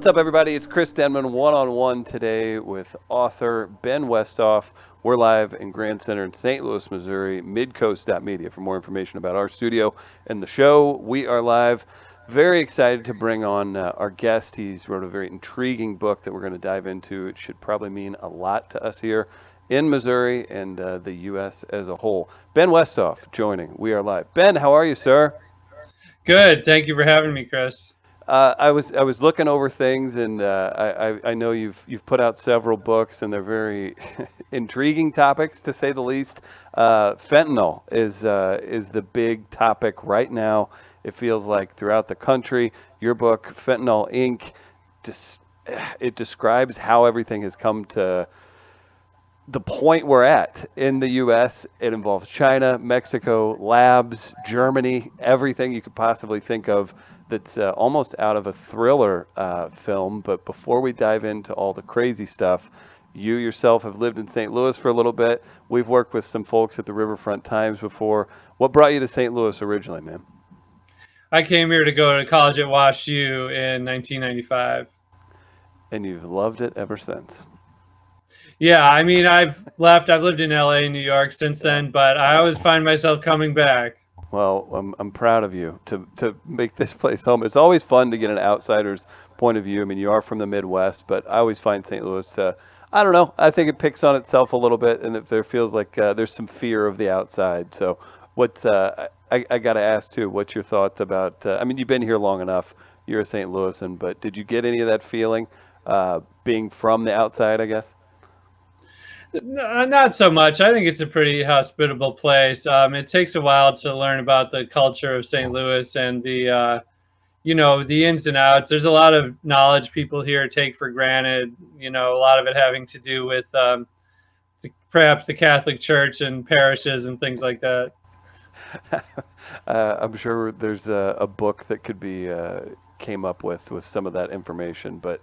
What's up, everybody? It's Chris Denman, one-on-one today with author Ben Westhoff. We're live in Grand Center in St. Louis, Missouri, midcoast.media. For more information about our studio and the show, we are live. Very excited to bring on our guest. He's wrote a very intriguing book that we're going to dive into. It should probably mean a lot to us here in Missouri and the U.S. as a whole. Ben Westhoff joining. We are live. Ben, how are you, sir? Good. Thank you for having me, Chris. I was looking over things, and I know you've put out several books, and they're very intriguing topics, to say the least. Fentanyl is the big topic right now. It feels like throughout the country. Your book, Fentanyl Inc., it describes how everything has come to the point we're at in the U.S. It involves China, Mexico, labs, Germany, everything you could possibly think of that's almost out of a thriller film. But before we dive into all the crazy stuff, you yourself have lived in St. Louis for a little bit. We've worked with some folks at the Riverfront Times before. What brought you to St. Louis originally, man? I came here to go to college at WashU in 1995. And you've loved it ever since. Yeah, I mean, I've lived in LA and New York since then, but I always find myself coming back. Well, I'm proud of you to make this place home. It's always fun to get an outsider's point of view. I mean, you are from the Midwest, but I always find St. Louis I don't know, I think it picks on itself a little bit, and there feels like there's some fear of the outside. So what's, I got to ask too, what's your thoughts about, I mean, you've been here long enough, you're a St. Louisan, but did you get any of that feeling being from the outside, I guess? No, not so much. I think it's a pretty hospitable place. It takes a while to learn about the culture of St. Louis and the ins and outs. There's a lot of knowledge people here take for granted, a lot of it having to do with perhaps the Catholic Church and parishes and things like that. I'm sure there's a book that could be came up with some of that information, but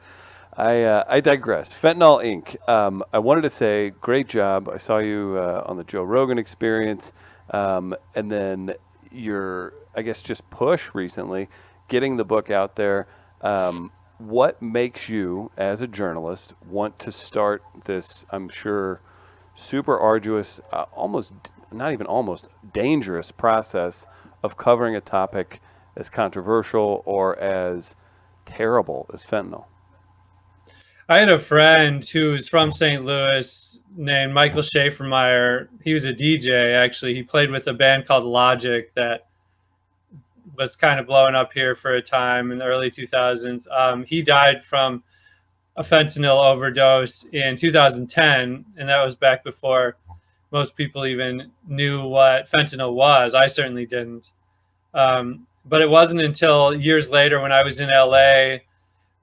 I digress. Fentanyl Inc. I wanted to say, great job. I saw you on the Joe Rogan Experience, and then your, I guess, just push recently, getting the book out there. What makes you, as a journalist, want to start this, I'm sure, super arduous, not even almost, dangerous process of covering a topic as controversial or as terrible as fentanyl? I had a friend who was from St. Louis named Michael Schaefermeyer. He was a DJ, actually. He played with a band called Logic that was kind of blowing up here for a time in the early 2000s. He died from a fentanyl overdose in 2010, and that was back before most people even knew what fentanyl was. I certainly didn't. But it wasn't until years later when I was in LA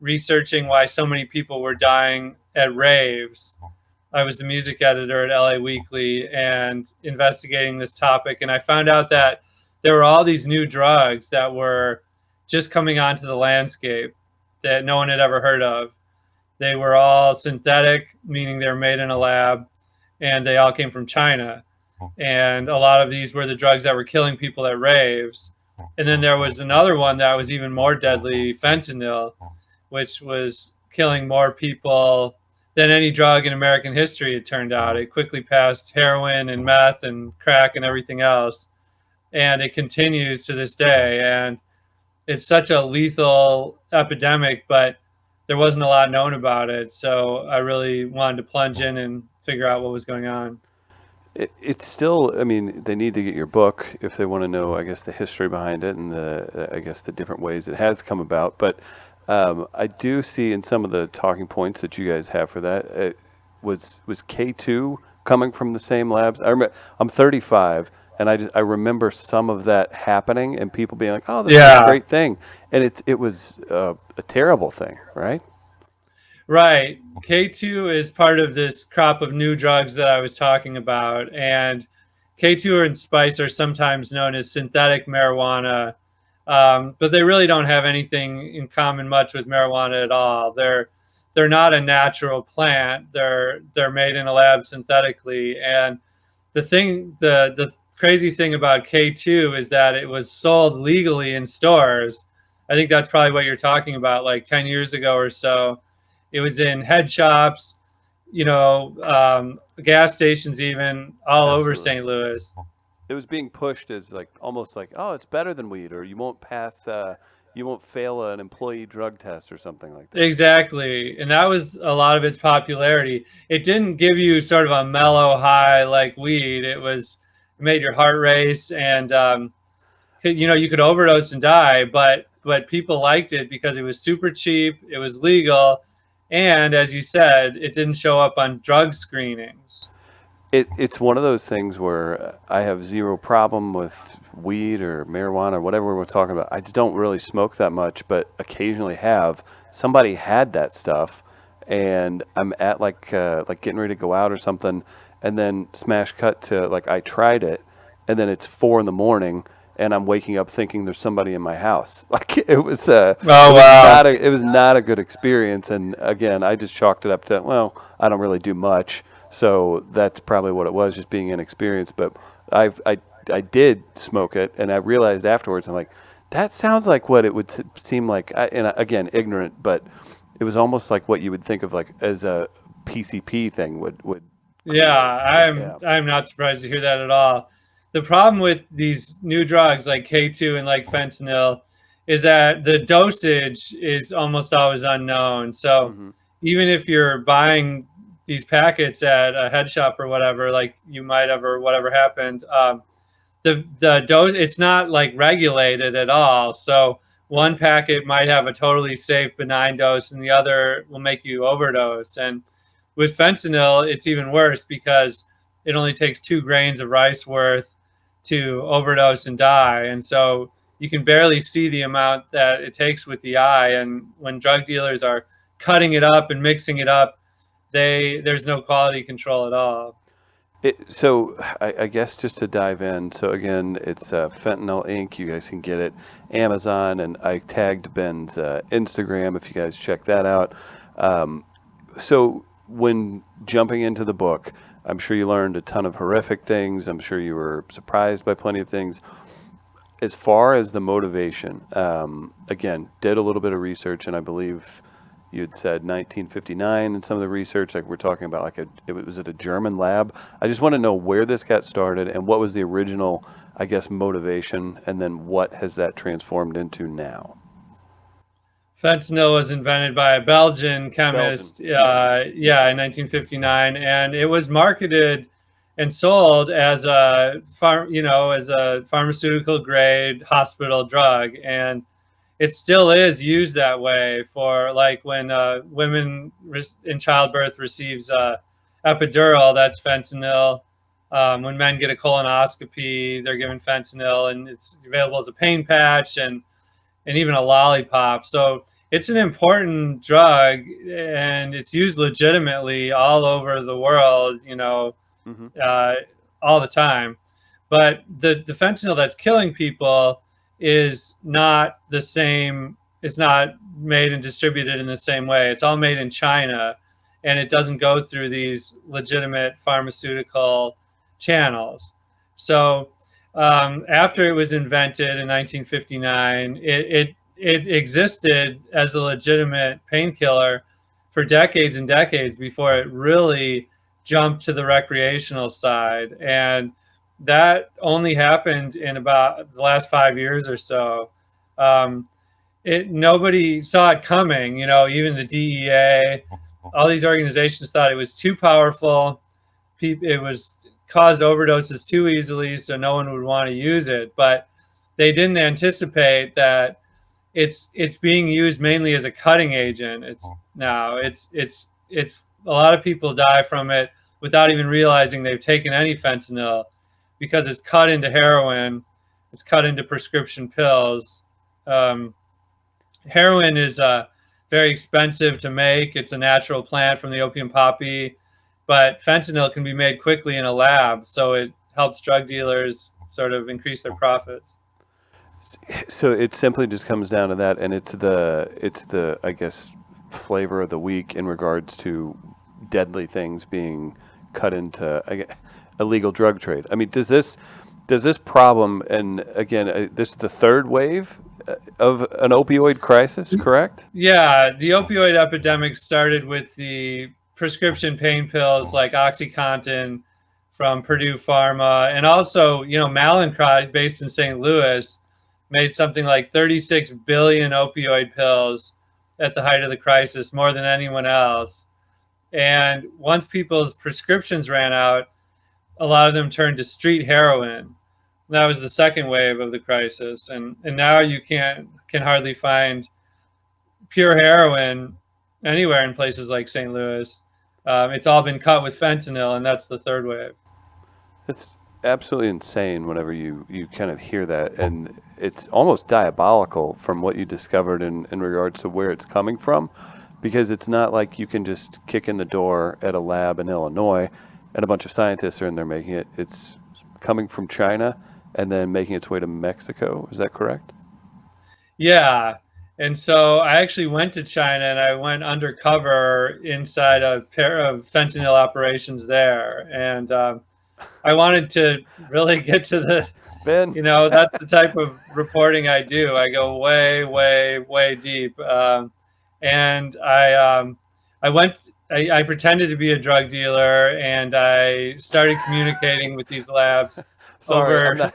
researching why so many people were dying at raves. I was the music editor at LA Weekly and investigating this topic. And I found out that there were all these new drugs that were just coming onto the landscape that no one had ever heard of. They were all synthetic, meaning they were made in a lab, and they all came from China. And a lot of these were the drugs that were killing people at raves. And then there was another one that was even more deadly, fentanyl, which was killing more people than any drug in American history, it turned out. It quickly passed heroin and meth and crack and everything else. And it continues to this day. And it's such a lethal epidemic, but there wasn't a lot known about it. So I really wanted to plunge in and figure out what was going on. It's still, I mean, they need to get your book if they want to know, I guess, the history behind it and the different ways it has come about. But I do see in some of the talking points that you guys have for that, was K2 coming from the same labs? I'm 35, and I remember some of that happening and people being like, "Oh, this is a great thing," and it was a terrible thing, right? Right. K2 is part of this crop of new drugs that I was talking about, and K2 and spice are sometimes known as synthetic marijuana. But they really don't have anything in common much with marijuana at all. They're not a natural plant. They're made in a lab synthetically. And the crazy thing about K2 is that it was sold legally in stores I think that's probably what you're talking about, like 10 years ago or so. It was in head shops, gas stations, even all over Absolutely. St. Louis. It was being pushed as like almost like, oh, it's better than weed, or you won't fail an employee drug test or something like that. Exactly. And that was a lot of its popularity. It didn't give you sort of a mellow high like weed. It made your heart race, and you could overdose and die, but people liked it because it was super cheap, it was legal, and as you said, it didn't show up on drug screenings. It's one of those things where I have zero problem with weed or marijuana or whatever we're talking about. I just don't really smoke that much, but occasionally have. Somebody had that stuff, and I'm at like getting ready to go out or something, and then smash cut to like I tried it, and then it's 4 in the morning, and I'm waking up thinking there's somebody in my house. Like Oh wow. it was not a good experience. And again, I just chalked it up to, well, I don't really do much. So that's probably what it was, just being inexperienced. But I did smoke it, and I realized afterwards, I'm like, that sounds like what it would seem like. Again, ignorant, but it was almost like what you would think of like as a PCP thing would Yeah, create. I'm Yeah. I'm not surprised to hear that at all. The problem with these new drugs like K2 and like fentanyl is that the dosage is almost always unknown. So Hmm. even if you're buying these packets at a head shop or whatever, like you might have or whatever happened, the dose, it's not like regulated at all. So one packet might have a totally safe benign dose and the other will make you overdose. And with fentanyl it's even worse because it only takes 2 grains of rice worth to overdose and die. And so you can barely see the amount that it takes with the eye, and when drug dealers are cutting it up and mixing it up, there's no quality control at all. So I guess just to dive in. So again, it's Fentanyl Inc. You guys can get it Amazon, and I tagged Ben's Instagram if you guys check that out. Um, so when jumping into the book, I'm sure you learned a ton of horrific things. I'm sure you were surprised by plenty of things. As far as the motivation, again, did a little bit of research, and I believe you had said 1959 and some of the research, like we're talking about, like it was at a German lab. I just want to know where this got started and what was the original, I guess, motivation, and then what has that transformed into now? Fentanyl was invented by a Belgian Belgium, chemist, excuse me. yeah, in 1959, and it was marketed and sold as as a pharmaceutical grade hospital drug, and it still is used that way for like when women in childbirth receives epidural, that's fentanyl. When men get a colonoscopy, they're given fentanyl, and it's available as a pain patch and even a lollipop. So it's an important drug, and it's used legitimately all over the world, Hmm. uh, all the time. But the fentanyl that's killing people is not the same. It's not made and distributed in the same way. It's all made in China, and it doesn't go through these legitimate pharmaceutical channels. So after it was invented in 1959, it existed as a legitimate painkiller for decades and decades before it really jumped to the recreational side. And that only happened in about the last 5 years or so. Um, Nobody saw it coming. Even the DEA, all these organizations thought it was too powerful. It was caused overdoses too easily, so no one would want to use it. But they didn't anticipate that it's being used mainly as a cutting agent. It's a lot of people die from it without even realizing they've taken any fentanyl because it's cut into heroin, it's cut into prescription pills. Um, Heroin is very expensive to make. It's a natural plant from the opium poppy, but fentanyl can be made quickly in a lab, so it helps drug dealers sort of increase their profits. So it simply just comes down to that, and it's the I guess flavor of the week in regards to deadly things being cut into illegal drug trade. I mean, does this problem, and again, this is the third wave, of an opioid crisis, correct? Yeah, the opioid epidemic started with the prescription pain pills like OxyContin from Purdue Pharma, and also, Mallinckrodt, based in St. Louis, made something like 36 billion opioid pills at the height of the crisis, more than anyone else. And once people's prescriptions ran out, a lot of them turned to street heroin. That was the second wave of the crisis, and now you can hardly find pure heroin anywhere in places like St. Louis. It's all been cut with fentanyl, and that's the third wave. It's absolutely insane whenever you kind of hear that, and it's almost diabolical from what you discovered in regards to where it's coming from, because it's not like you can just kick in the door at a lab in Illinois and a bunch of scientists are in there making it. It's coming from China and then making its way to Mexico. Is that correct? Yeah. And so I actually went to China and I went undercover inside a pair of fentanyl operations there. And I wanted to really get to Ben, that's the type of reporting I do. I go way, way, way deep. And I pretended to be a drug dealer and I started communicating with these labs sorry, over.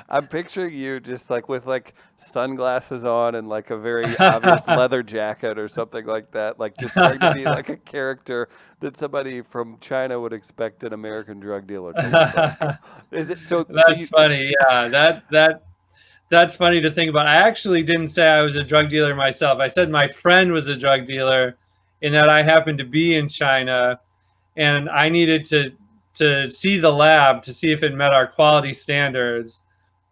I'm picturing you just like with like sunglasses on and like a very obvious leather jacket or something like that, like just trying to be like a character that somebody from China would expect an American drug dealer to look like. Is it so? That's funny. Yeah, that's funny to think about. I actually didn't say I was a drug dealer myself. I said my friend was a drug dealer, in that I happened to be in China, and I needed to see the lab to see if it met our quality standards,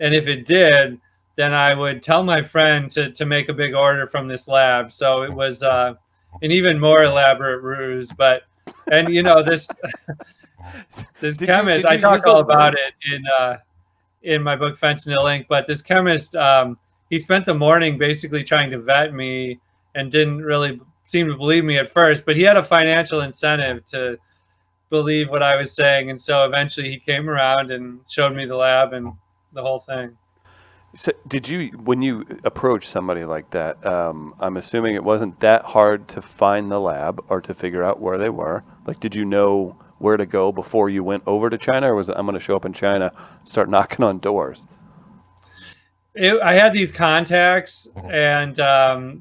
and if it did, then I would tell my friend to make a big order from this lab. So it was an even more elaborate ruse. But this chemist, I talk all about it in my book Fentanyl Inc. But this chemist, he spent the morning basically trying to vet me and didn't really seem to believe me at first, but he had a financial incentive to believe what I was saying. And so eventually he came around and showed me the lab and the whole thing. So when you approach somebody like that, I'm assuming it wasn't that hard to find the lab or to figure out where they were. Like, did you know where to go before you went over to China, or was it, I'm going to show up in China, start knocking on doors? I had these contacts and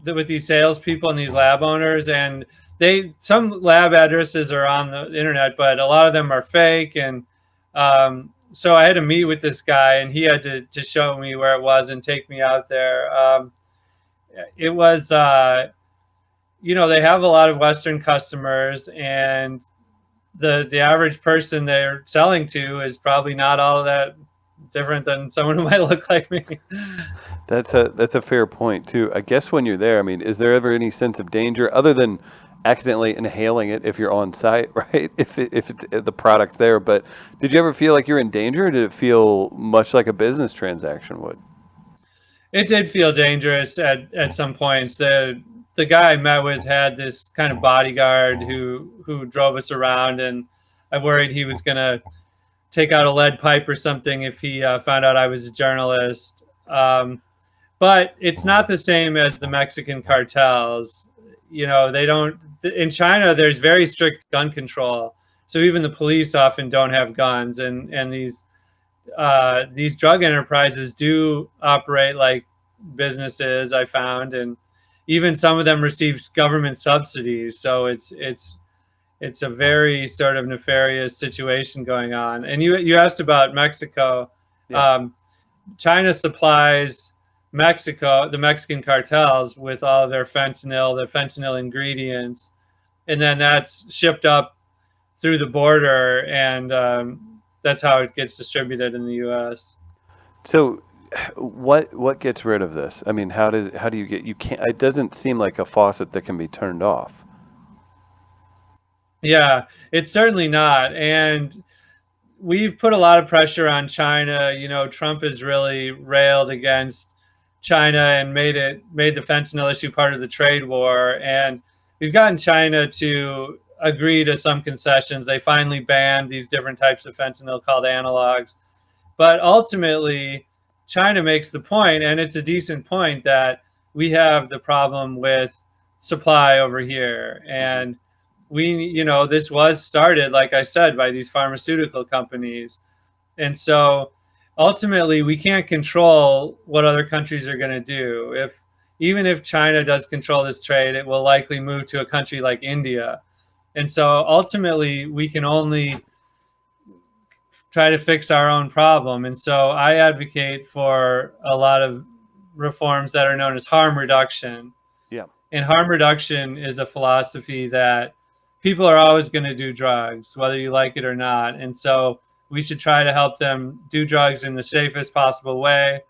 with these salespeople and these lab owners, and some lab addresses are on the internet, but a lot of them are fake. And so I had to meet with this guy, and he had to show me where it was and take me out there. It was, they have a lot of Western customers, and the average person they're selling to is probably not all that different than someone who might look like me. That's a fair point too. I guess when you're there, I mean, is there ever any sense of danger other than accidentally inhaling it if you're on site, right? If the product's there, but did you ever feel like you're in danger, or did it feel much like a business transaction would? It did feel dangerous at some points. The guy I met with had this kind of bodyguard who drove us around, and I worried he was gonna take out a lead pipe or something if he found out I was a journalist. But it's not the same as the Mexican cartels. They don't. In China, there's very strict gun control, so even the police often don't have guns, and these drug enterprises do operate like businesses, I found, and even some of them receive government subsidies. So it's a very sort of nefarious situation going on. And you asked about Mexico. Yeah. China supplies Mexico, the Mexican cartels, with all of their fentanyl ingredients, and then that's shipped up through the border, and that's how it gets distributed in the U.S. So, what gets rid of this? I mean, how do you get? You can't. It doesn't seem like a faucet that can be turned off. Yeah, it's certainly not. And we've put a lot of pressure on China. Trump has really railed against China and made the fentanyl issue part of the trade war. And we've gotten China to agree to some concessions. They finally banned these different types of fentanyl called analogs. But ultimately, China makes the point, and it's a decent point, that we have the problem with supply over here. Hmm. And this was started, like I said, by these pharmaceutical companies. And so ultimately, we can't control what other countries are going to do. Even if China does control this trade, it will likely move to a country like India. And so ultimately, we can only try to fix our own problem. And so I advocate for a lot of reforms that are known as harm reduction. Yeah. And harm reduction is a philosophy that people are always going to do drugs, whether you like it or not. And so we should try to help them do drugs in the safest possible way.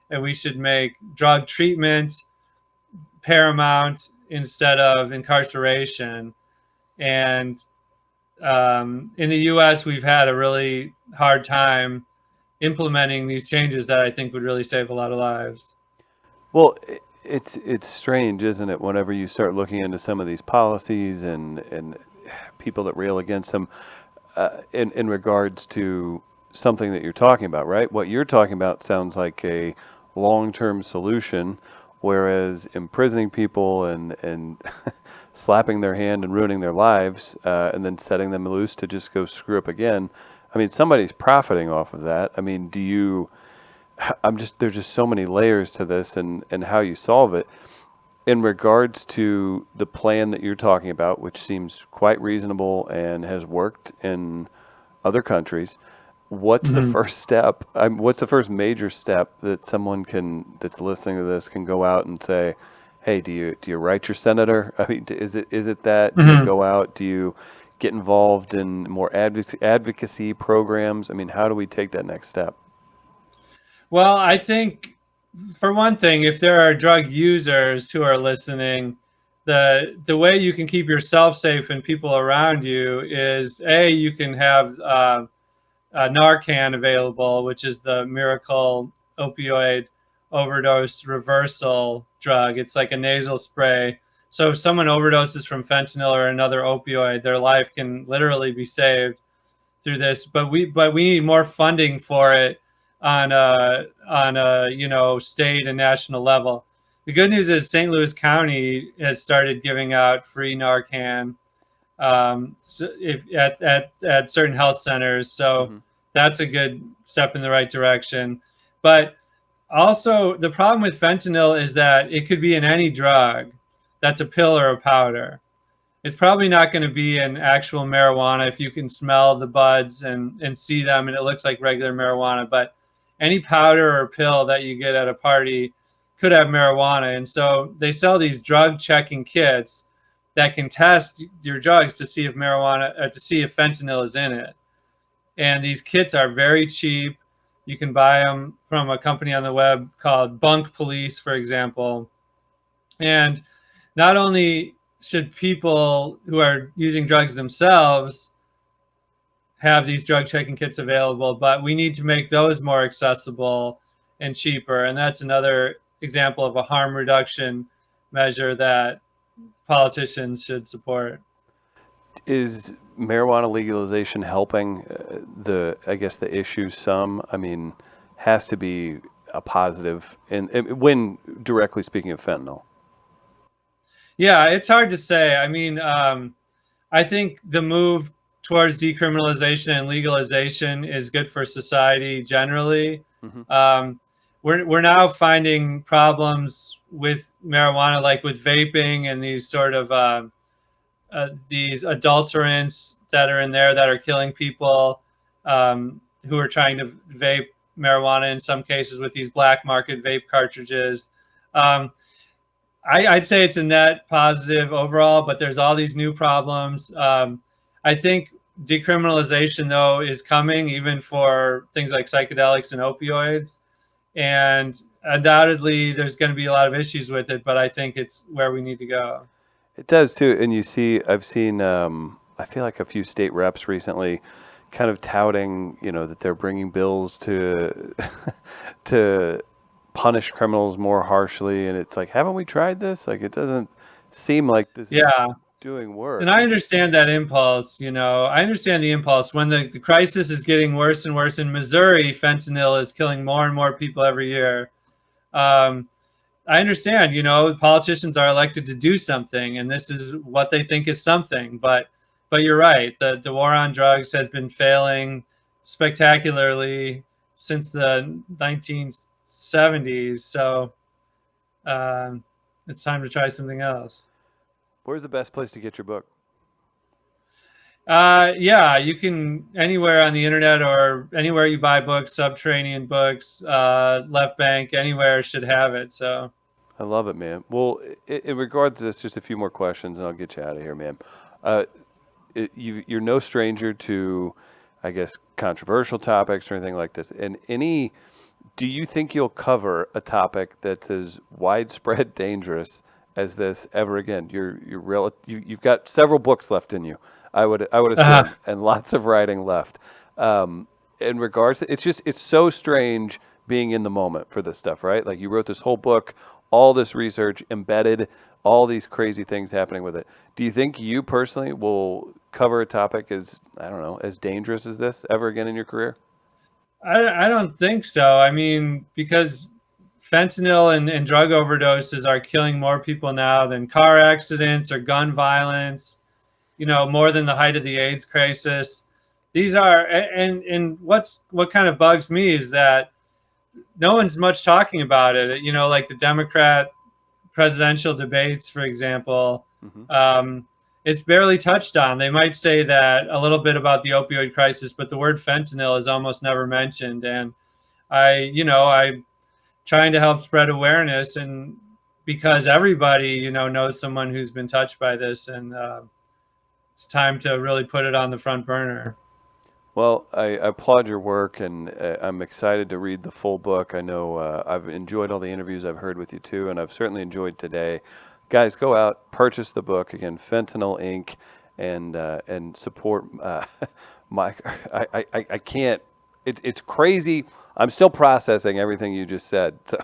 And we should make drug treatment paramount instead of incarceration. And in the US, we've had a really hard time implementing these changes that I think would really save a lot of lives. Well, it's strange, isn't it? Whenever you start looking into some of these policies and people that rail against them, in regards to something that you're talking about, right? What you're talking about sounds like a long-term solution, whereas imprisoning people and slapping their hand and ruining their lives, and then setting them loose to just go screw up again. I mean, somebody's profiting off of that. I mean, there's just so many layers to this and how you solve it. In regards to the plan that you're talking about, which seems quite reasonable and has worked in other countries, what's the first step? What's the first major step that someone that's listening to this can go out and say, "Hey, do you write your senator?" I mean, is it that? Do you go out? Do you get involved in more advocacy programs? I mean, how do we take that next step? Well, I think, for one thing, if there are drug users who are listening, the way you can keep yourself safe and people around you is, you can have Narcan available, which is the miracle opioid overdose reversal drug. It's like a nasal spray. So if someone overdoses from fentanyl or another opioid, their life can literally be saved through this. But we need more funding for it on a state and national level. The good news is St. Louis County has started giving out free Narcan, so at certain health centers. So Hmm. that's a good step in the right direction. But also, the problem with fentanyl is that it could be in any drug that's a pill or a powder. It's probably not going to be an actual marijuana if you can smell the buds and see them and it looks like regular marijuana. But any powder or pill that you get at a party could have marijuana. And so they sell these drug checking kits that can test your drugs to see if to see if fentanyl is in it. And these kits are very cheap. You can buy them from a company on the web called Bunk Police, for example. And not only should people who are using drugs themselves have these drug checking kits available, but we need to make those more accessible and cheaper. And that's another example of a harm reduction measure that politicians should support. Is marijuana legalization helping I guess the issue some? I mean, has to be a positive when directly speaking of fentanyl. Yeah, it's hard to say. I mean, I think the move towards decriminalization and legalization is good for society generally. Hmm. Um, we're now finding problems with marijuana, like with vaping and these sort of these adulterants that are in there that are killing people, who are trying to vape marijuana in some cases with these black market vape cartridges. Um, I'd say it's a net positive overall, but there's all these new problems. I think decriminalization, though, is coming even for things like psychedelics and opioids. And undoubtedly, there's going to be a lot of issues with it, but I think it's where we need to go. It does too, and I've seen, I feel like a few state reps recently, kind of touting, that they're bringing bills to to punish criminals more harshly, and it's like, haven't we tried this? Like, it doesn't seem like this is Yeah. doing work. And I understand that impulse, I understand the impulse when the crisis is getting worse and worse in Missouri. Fentanyl is killing more and more people every year. Um, I understand, politicians are elected to do something, and this is what they think is something. But you're right. The war on drugs has been failing spectacularly since the 1970s. So it's time to try something else. Where's the best place to get your book? Yeah, you can anywhere on the internet or anywhere you buy books, Subterranean Books, Left Bank, anywhere should have it. So I love it, man. Well, in regards to this, just a few more questions, and I'll get you out of here, man. You're no stranger to, I guess, controversial topics or anything like this. And do you think you'll cover a topic that's as widespread dangerous as this ever again? You've got several books left in you, I would assume, and lots of writing left. In regards to, it's so strange being in the moment for this stuff, right? Like, you wrote this whole book, all this research embedded, all these crazy things happening with it. Do you think you personally will cover a topic as, I don't know, as dangerous as this ever again in your career? I don't think so. I mean, because fentanyl and drug overdoses are killing more people now than car accidents or gun violence, more than the height of the AIDS crisis. These are, and what kind of bugs me is that no one's much talking about it. Like the Democrat presidential debates, for example, it's barely touched on. They might say that a little bit about the opioid crisis, but the word fentanyl is almost never mentioned. And I'm trying to help spread awareness, and because everybody, knows someone who's been touched by this, and it's time to really put it on the front burner. Well, I applaud your work, and I'm excited to read the full book. I know I've enjoyed all the interviews I've heard with you too, and I've certainly enjoyed today. Guys, go out, purchase the book again, Fentanyl Inc., and support Mike. I can't. It's crazy. I'm still processing everything you just said. So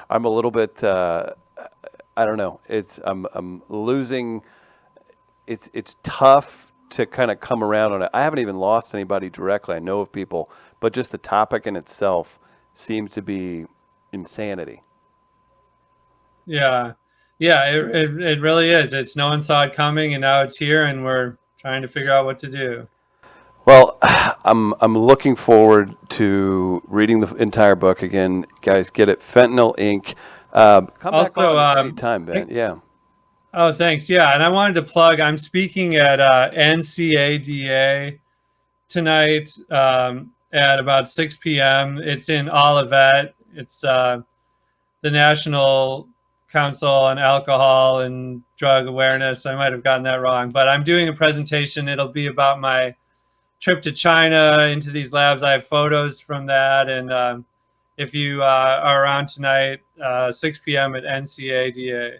I'm a little bit. I don't know. I'm losing. It's tough to kind of come around on it. I haven't even lost anybody directly. I know of people, but just the topic in itself seems to be insanity. Yeah, it really is. It's no one saw it coming, and now it's here, and we're trying to figure out what to do. Well, I'm looking forward to reading the entire book again. Guys, get it, Fentanyl Inc. Come Also, back on anytime, Ben. Yeah. Oh, thanks. Yeah, and I wanted to plug, I'm speaking at NCADA tonight at about 6 p.m. It's in Olivet. It's the National Council on Alcohol and Drug Awareness. I might have gotten that wrong, but I'm doing a presentation. It'll be about my trip to China into these labs. I have photos from that, and if you are around tonight, 6 p.m. at NCADA.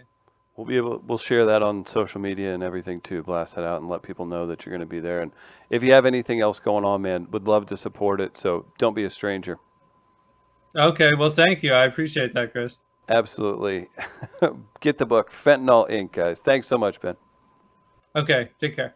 We'll share that on social media and everything too. Blast that out and let people know that you're going to be there. And if you have anything else going on, man, would love to support it. So don't be a stranger. Okay, well, thank you. I appreciate that, Chris. Absolutely. Get the book, Fentanyl Inc., guys. Thanks so much, Ben. Okay, take care.